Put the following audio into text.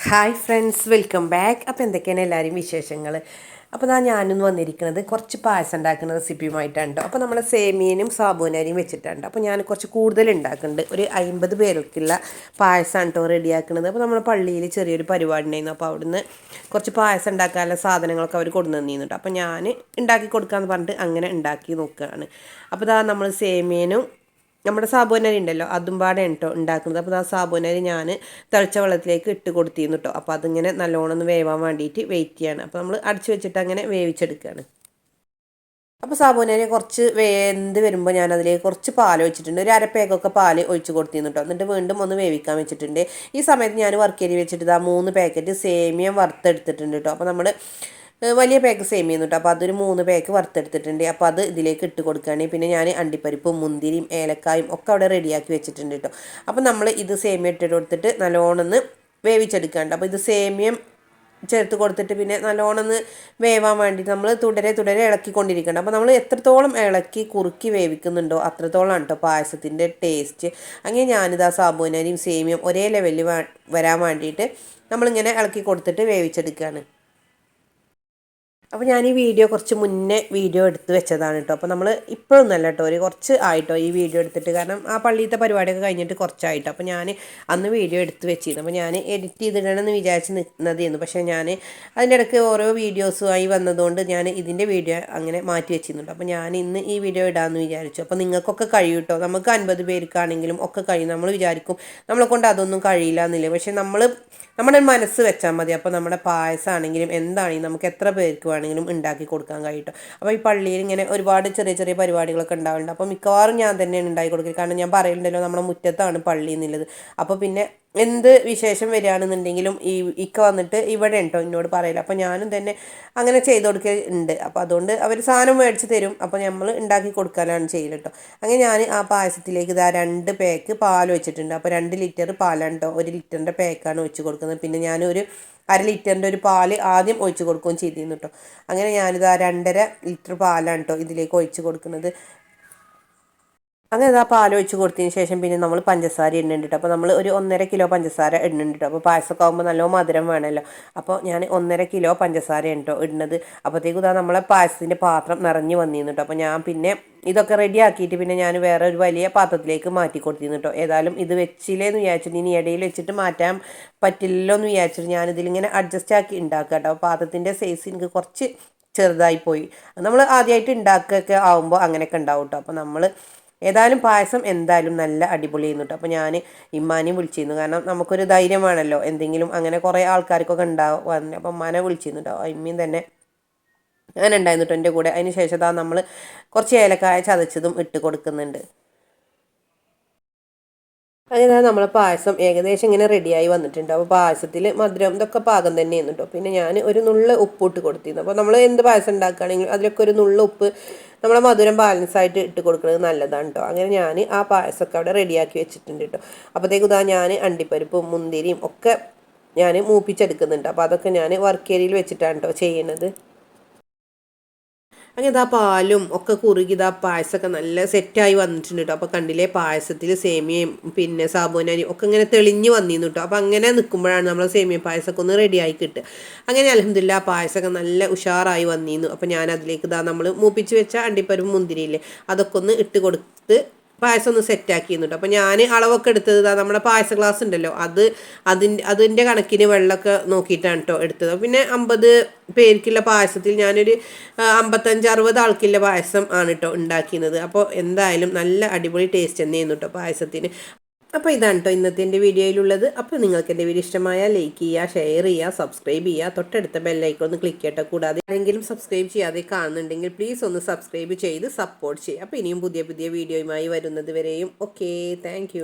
Hi friends, welcome back. അപ്പോൾ എന്തൊക്കെയാണ് എല്ലാവരും വിശേഷങ്ങൾ? അപ്പോൾ ഞാനൊന്ന് വന്നിരിക്കുന്നത് കുറച്ച് പായസം ഉണ്ടാക്കുന്ന റെസിപ്പിയുമായിട്ടാണ് കേട്ടോ. അപ്പോൾ നമ്മൾ സേമിയനും സാബൂനരിയും വെച്ചിട്ടുണ്ട്. അപ്പോൾ ഞാൻ കുറച്ച് കൂടുതൽ ഉണ്ടാക്കുന്നുണ്ട്. ഒരു 50 പേർക്കുള്ള പായസമാണ് കേട്ടോ റെഡിയാക്കുന്നത്. അപ്പോൾ നമ്മുടെ പള്ളിയിൽ ചെറിയൊരു പരിപാടി ഉണ്ടായിരുന്നു. അപ്പോൾ അവിടുന്ന് കുറച്ച് പായസം ഉണ്ടാക്കാനുള്ള സാധനങ്ങളൊക്കെ അവർ കൊണ്ടു തന്നിരുന്നു കേട്ടോ. അപ്പോൾ ഞാൻ ഉണ്ടാക്കി കൊടുക്കാമെന്ന് പറഞ്ഞിട്ട് അങ്ങനെ ഉണ്ടാക്കി നോക്കുകയാണ്. അപ്പോൾ നമ്മൾ സേമിയനും നമ്മുടെ സാബൂനരി ഉണ്ടല്ലോ അതും പാടെ കേട്ടോ ഉണ്ടാക്കുന്നത്. അപ്പോൾ സാബൂനരി ഞാൻ തിളച്ച വെള്ളത്തിലേക്ക് ഇട്ട് കൊടുത്തിരുന്നു കേട്ടോ. അപ്പോൾ അതിങ്ങനെ നല്ലോണം ഒന്ന് വേവാൻ വേണ്ടിയിട്ട് വെയിറ്റ് ചെയ്യാണ്. അപ്പോൾ നമ്മൾ അടച്ചു വെച്ചിട്ട് അങ്ങനെ വേവിച്ചെടുക്കുകയാണ്. അപ്പോൾ സാബൂനരി കുറച്ച് വെന്ത് വരുമ്പോൾ ഞാൻ അതിലേക്ക് കുറച്ച് പാൽ ഒഴിച്ചിട്ടുണ്ട്. ഒരു അരപ്പേക്കൊക്കെ പാൽ ഒഴിച്ച് കൊടുത്തിരുന്നു കേട്ടോ. എന്നിട്ട് വീണ്ടും ഒന്ന് വേവിക്കാൻ വെച്ചിട്ടുണ്ട്. ഈ സമയത്ത് ഞാൻ വർക്കേരി വെച്ചിട്ട് 3 പാക്കറ്റ് സേമിയം വറുത്തെടുത്തിട്ടുണ്ട് കേട്ടോ. അപ്പോൾ നമ്മൾ വലിയ പാക്ക് സേമിയ കേട്ടോ. അപ്പോൾ അതൊരു 3 പാക്ക് വറുത്തെടുത്തിട്ടുണ്ട്. അപ്പോൾ അത് ഇതിലേക്ക് ഇട്ട് കൊടുക്കുകയാണ്. പിന്നെ ഞാൻ അണ്ടിപ്പരിപ്പും മുന്തിരിയും ഏലക്കായും ഒക്കെ അവിടെ റെഡിയാക്കി വെച്ചിട്ടുണ്ട് കേട്ടോ. അപ്പോൾ നമ്മൾ ഇത് സേമിയ ഇട്ട് കൊടുത്തിട്ട് നല്ലോണം ഒന്ന് വേവിച്ചെടുക്കാണ്ട്. അപ്പോൾ ഇത് സേമിയം ചേർത്ത് കൊടുത്തിട്ട് പിന്നെ നല്ലോണം ഒന്ന് വേവാൻ വേണ്ടി നമ്മൾ തുടരെ ഇളക്കിക്കൊണ്ടിരിക്കണം. അപ്പോൾ നമ്മൾ എത്രത്തോളം ഇളക്കി കുറുക്കി വേവിക്കുന്നുണ്ടോ അത്രത്തോളം കേട്ടോ പായസത്തിൻ്റെ ടേസ്റ്റ്. അങ്ങനെ ഞാനിതാ സാബൂനരിയും സേമിയം ഒരേ ലെവലിൽ വരാൻ വേണ്ടിയിട്ട് നമ്മളിങ്ങനെ ഇളക്കി കൊടുത്തിട്ട് വേവിച്ചെടുക്കുകയാണ്. അപ്പോൾ ഞാൻ ഈ വീഡിയോ കുറച്ച് മുന്നേ വീഡിയോ എടുത്ത് വെച്ചതാണ് കേട്ടോ. അപ്പോൾ നമ്മൾ ഇപ്പോഴൊന്നല്ല കേട്ടോ, ഒരു കുറച്ച് ആയിട്ടോ ഈ വീഡിയോ എടുത്തിട്ട്. കാരണം ആ പള്ളിയിലത്തെ പരിപാടിയൊക്കെ കഴിഞ്ഞിട്ട് കുറച്ചായിട്ടോ. അപ്പോൾ ഞാൻ അന്ന് വീഡിയോ എടുത്ത് വെച്ചിരുന്നു. അപ്പോൾ ഞാൻ എഡിറ്റ് ചെയ്തിടണമെന്ന് വിചാരിച്ച് നിൽക്കുന്നതായിരുന്നു. പക്ഷേ ഞാൻ അതിൻ്റെ ഇടയ്ക്ക് ഓരോ വീഡിയോസുമായി വന്നതുകൊണ്ട് ഞാൻ ഇതിൻ്റെ വീഡിയോ അങ്ങനെ മാറ്റി വെച്ചിരുന്നുണ്ട്. അപ്പോൾ ഞാൻ ഇന്ന് ഈ വീഡിയോ ഇടാമെന്ന് വിചാരിച്ചു. അപ്പോൾ നിങ്ങൾക്കൊക്കെ കഴിയും കേട്ടോ. നമുക്ക് 50 പേർക്കാണെങ്കിലും ഒക്കെ കഴിയും. നമ്മൾ വിചാരിക്കും നമ്മളെ കൊണ്ട് അതൊന്നും കഴിയില്ല എന്നില്ല. പക്ഷേ നമ്മുടെ മനസ്സ് വെച്ചാൽ മതി. അപ്പോൾ നമ്മുടെ പായസമാണെങ്കിലും എന്താണെങ്കിലും നമുക്ക് എത്ര പേർക്ക് വേണമെങ്കിലും ഉണ്ടാക്കി കൊടുക്കാൻ കഴിയും. അപ്പോൾ ഈ പള്ളിയിൽ ഇങ്ങനെ ഒരുപാട് ചെറിയ പരിപാടികളൊക്കെ ഉണ്ടാവുന്നുണ്ട്. അപ്പോൾ മിക്കവാറും ഞാൻ തന്നെയാണ് ഉണ്ടാക്കി കൊടുക്കുന്നത്. കാരണം ഞാൻ പറയുന്നുണ്ടല്ലോ നമ്മുടെ മുറ്റത്താണ് പള്ളി എന്നുള്ളത്. അപ്പോൾ പിന്നെ എന്ത് വിശേഷം വരികയാണെന്നുണ്ടെങ്കിലും ഇക്ക വന്നിട്ട് ഇവിടെ ഉണ്ടോ എന്നോട് പറയില്ല. അപ്പോൾ ഞാനും തന്നെ അങ്ങനെ ചെയ്ത് കൊടുക്കുന്നുണ്ട്. അപ്പോൾ അതുകൊണ്ട് അവർ സാധനം മേടിച്ച് തരും. അപ്പോൾ നമ്മൾ ഉണ്ടാക്കി കൊടുക്കാനാണ് ചെയ്യല് കേട്ടോ. അങ്ങനെ ഞാൻ ആ പായസത്തിലേക്ക് 2 പാക്ക് പാൽ വെച്ചിട്ടുണ്ട്. അപ്പോൾ 2 ലിറ്റർ പാലാണ് കേട്ടോ. 1 ലിറ്ററിൻ്റെ പാക്കാണ് ഒഴിച്ച് കൊടുക്കുന്നത്. പിന്നെ ഞാനൊരു 1/2 ലിറ്ററിൻ്റെ ഒരു പാല് ആദ്യം ഒഴിച്ച് കൊടുക്കുകയും ചെയ്തിരുന്നു കേട്ടോ. അങ്ങനെ ഞാനിത് 2.5 ലിറ്റർ പാലാണ് കേട്ടോ ഇതിലേക്ക് ഒഴിച്ച് കൊടുക്കുന്നത്. അങ്ങനെ പാൽ ഒഴിച്ച് കൊടുത്തതിന് ശേഷം പിന്നെ നമ്മൾ പഞ്ചസാര ഇടുന്നുണ്ട് കേട്ടോ. അപ്പോൾ നമ്മൾ ഒരു 1.5 കിലോ പഞ്ചസാര ഇടുന്നുണ്ട് കേട്ടോ. അപ്പോൾ പായസമൊക്കെ ആകുമ്പോൾ നല്ല മധുരം വേണമല്ലോ. അപ്പോൾ ഞാൻ 1.5 കിലോ പഞ്ചസാരയാണ് കേട്ടോ ഇടുന്നത്. അപ്പോഴത്തേക്കും നമ്മളെ പായസത്തിൻ്റെ പാത്രം നിറഞ്ഞ് വന്നിരുന്നു കേട്ടോ. അപ്പോൾ ഞാൻ പിന്നെ ഇതൊക്കെ റെഡി ആക്കിയിട്ട് പിന്നെ ഞാൻ വേറെ ഒരു വലിയ പാത്രത്തിലേക്ക് മാറ്റി കൊടുത്തിരുന്നു കേട്ടോ. ഏതായാലും ഇത് വെച്ചില്ലേന്ന് വിചാരിച്ചിട്ട് ഇനി ഇടയിൽ വെച്ചിട്ട് മാറ്റാൻ പറ്റില്ലല്ലോ എന്ന് വിചാരിച്ചിട്ട് ഞാനിതിലിങ്ങനെ അഡ്ജസ്റ്റ് ആക്കി ഉണ്ടാക്കുക കേട്ടോ. പാത്രത്തിൻ്റെ സൈസ് എനിക്ക് കുറച്ച് ചെറുതായി പോയി. നമ്മൾ ആദ്യമായിട്ട് ഉണ്ടാക്കുകയൊക്കെ ആകുമ്പോൾ അങ്ങനെയൊക്കെ ഉണ്ടാവും കേട്ടോ. അപ്പോൾ നമ്മൾ ഏതായാലും പായസം എന്തായാലും നല്ല അടിപൊളി ചെയ്യുന്നു കേട്ടോ. അപ്പോൾ ഞാൻ ഇമ്മാനെയും വിളിച്ചിരുന്നു. കാരണം നമുക്കൊരു ധൈര്യമാണല്ലോ, എന്തെങ്കിലും അങ്ങനെ കുറേ ആൾക്കാർക്കൊക്കെ ഉണ്ടാവും. അപ്പോൾ ഉമ്മാനെ വിളിച്ചിരുന്നു കേട്ടോ. ഇമ്മയും തന്നെ അങ്ങനെ ഉണ്ടായിരുന്നു കേട്ടോ എൻ്റെ കൂടെ. അതിന് ശേഷം നമ്മൾ കുറച്ച് ഏലക്കായ ചതച്ചതും ഇട്ട് കൊടുക്കുന്നുണ്ട്. അങ്ങനെ നമ്മളെ പായസം ഏകദേശം ഇങ്ങനെ റെഡിയായി വന്നിട്ടുണ്ട്. അപ്പോൾ പായസത്തിൽ മധുരം ഇതൊക്കെ പാകം തന്നെയായിരുന്നു കേട്ടോ. പിന്നെ ഞാൻ ഒരു നുള്ള ഉപ്പിട്ട് കൊടുത്തിരുന്നു. അപ്പോൾ നമ്മൾ എന്ത് പായസം ഉണ്ടാക്കുകയാണെങ്കിലും അതിലൊക്കെ ഒരു നുള്ള ഉപ്പ് നമ്മളെ മധുരം ബാലൻസായിട്ട് ഇട്ട് കൊടുക്കുന്നത് നല്ലതാണ് കേട്ടോ. അങ്ങനെ ഞാൻ ആ പായസമൊക്കെ അവിടെ റെഡിയാക്കി വെച്ചിട്ടുണ്ട് കേട്ടോ. അപ്പോഴത്തേക്കും ഞാൻ അണ്ടിപ്പരിപ്പും മുന്തിരിയും ഒക്കെ ഞാൻ മൂപ്പിച്ചെടുക്കുന്നുണ്ട്. അപ്പോൾ അതൊക്കെ ഞാൻ വർക്കേരിയിൽ വെച്ചിട്ടാണ് കേട്ടോ ചെയ്യുന്നത്. അങ്ങനെ പാലും ഒക്കെ കുറുകി പായസമൊക്കെ നല്ല സെറ്റായി വന്നിട്ടുണ്ട് കേട്ടോ. അപ്പോൾ കണ്ടില്ലേ പായസത്തിൽ സേമിയയും പിന്നെ സാബൂനരിയും ഒക്കെ ഇങ്ങനെ തെളിഞ്ഞ് വന്നിരുന്നു കേട്ടോ. അപ്പോൾ അങ്ങനെ നിൽക്കുമ്പോഴാണ് നമ്മൾ സേമിയ പായസമൊക്കെ ഒന്ന് റെഡിയായി കിട്ടുക. അങ്ങനെ അൽഹംദുലില്ലാ പായസമൊക്കെ നല്ല ഉഷാറായി വന്നിരുന്നു. അപ്പോൾ ഞാൻ അതിലേക്ക് നമ്മൾ മൂപ്പിച്ച് വെച്ച അണ്ടിപ്പരിപ്പ് മുന്തിരിയില്ലേ അതൊക്കെ ഒന്ന് ഇട്ട് കൊടുത്ത് പായസം ഒന്ന് സെറ്റാക്കിയിരുന്നു കേട്ടോ. അപ്പോൾ ഞാൻ അളവൊക്കെ എടുത്തത് നമ്മുടെ പായസ ഗ്ലാസ് ഉണ്ടല്ലോ അതിൻ്റെ കണക്കിന് വെള്ളമൊക്കെ നോക്കിയിട്ടാണ് കേട്ടോ എടുത്തത്. പിന്നെ 50 പേർക്കുള്ള പായസത്തിൽ ഞാനൊരു 55-60 ആൾക്കുള്ള പായസം ആണ് കേട്ടോ ഉണ്ടാക്കിയത്. അപ്പോൾ എന്തായാലും നല്ല അടിപൊളി ടേസ്റ്റ് തന്നെയായിരുന്നു കേട്ടോ പായസത്തിന്. അപ്പോൾ ഇതാണ് കേട്ടോ ഇന്നത്തെ എൻ്റെ വീഡിയോയിലുള്ളത്. അപ്പോൾ നിങ്ങൾക്ക് എൻ്റെ വീഡിയോ ഇഷ്ടമായാൽ ലൈക്ക് ചെയ്യുക, ഷെയർ ചെയ്യുക, സബ്സ്ക്രൈബ് ചെയ്യുക, തൊട്ടടുത്ത ബെല്ലൈക്കൺ ഒന്ന് ക്ലിക്ക് ചെയ്യട്ടെ. കൂടാതെ ആരെങ്കിലും സബ്സ്ക്രൈബ് ചെയ്യാതെ കാണുന്നുണ്ടെങ്കിൽ പ്ലീസ് ഒന്ന് സബ്സ്ക്രൈബ് ചെയ്ത് സപ്പോർട്ട് ചെയ്യുക. അപ്പോൾ ഇനിയും പുതിയ വീഡിയോയുമായി വരുന്നത് വരെയും ഓക്കെ, താങ്ക്